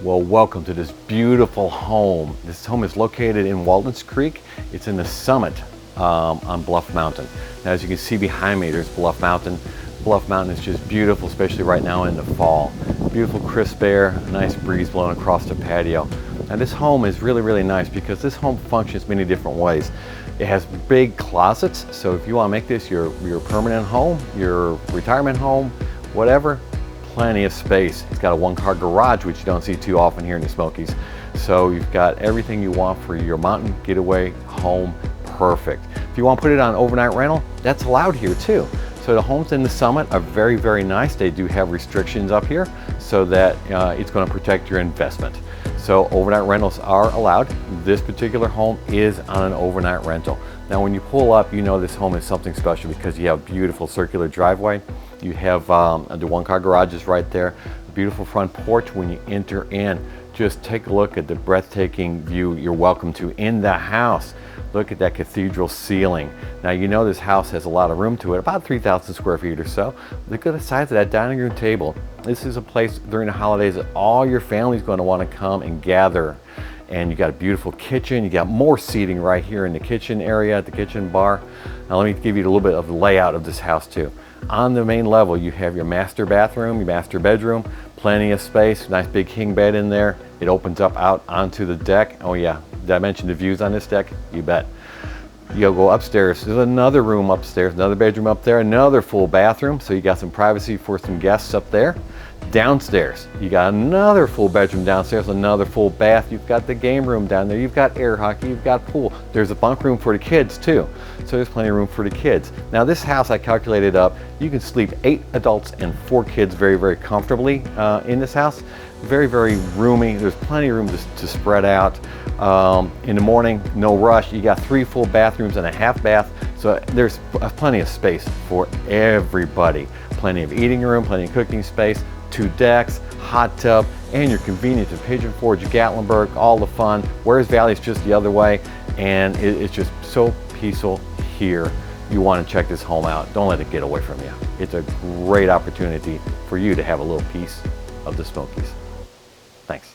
Well, welcome to this beautiful home. This home is located in Walden's Creek. It's in the summit on Bluff Mountain. Now, as you can see behind me, there's Bluff Mountain. Bluff Mountain is just beautiful, especially right now in the fall. Beautiful crisp air, a nice breeze blowing across the patio. Now, this home is really nice because this home functions many different ways. It has big closets, so if you want to make this your permanent home, your retirement home, whatever, plenty of space. It's got a one-car garage, which you don't see too often here in the Smokies. So you've got everything you want for your mountain getaway home. Perfect. If you want to put it on overnight rental, that's allowed here too. So the homes in the summit are very nice. They do have restrictions up here so that it's going to protect your investment. So overnight rentals are allowed. This particular home is on an overnight rental. Now when you pull up, you know this home is something special because you have a beautiful circular driveway. You have the one-car garage is right there. A beautiful front porch when you enter in. Just take a look at the breathtaking view you're welcome to in the house. Look at that cathedral ceiling. Now you know this house has a lot of room to it, about 3,000 square feet or so. Look at the size of that dining room table. This is a place during the holidays that all your family's going to want to come and gather. And you got a beautiful kitchen. You got more seating right here in the kitchen area, at the kitchen bar. Now let me give you a little bit of the layout of this house too. On the main level, you have your master bathroom, your master bedroom, plenty of space, nice big king bed in there. It opens up out onto the deck. Oh yeah, did I mention the views on this deck? You bet. You'll go upstairs. There's another room upstairs, another bedroom up there, another full bathroom. So you got some privacy for some guests up there. Downstairs, you got another full bedroom downstairs, another full bath. You've got the game room down there. You've got air hockey, you've got pool. There's a bunk room for the kids too. So there's plenty of room for the kids. Now this house I calculated up, you can sleep 8 adults and 4 kids very comfortably in this house. Very roomy. There's plenty of room to spread out. In the morning, no rush. You got 3 full bathrooms and a half bath. So there's plenty of space for everybody. Plenty of eating room, plenty of cooking space, 2 decks, hot tub, and you're convenient to Pigeon Forge, Gatlinburg, all the fun. Wares Valley is just the other way, and it's just so peaceful here. You want to check this home out. Don't let it get away from you. It's a great opportunity for you to have a little piece of the Smokies. Thanks.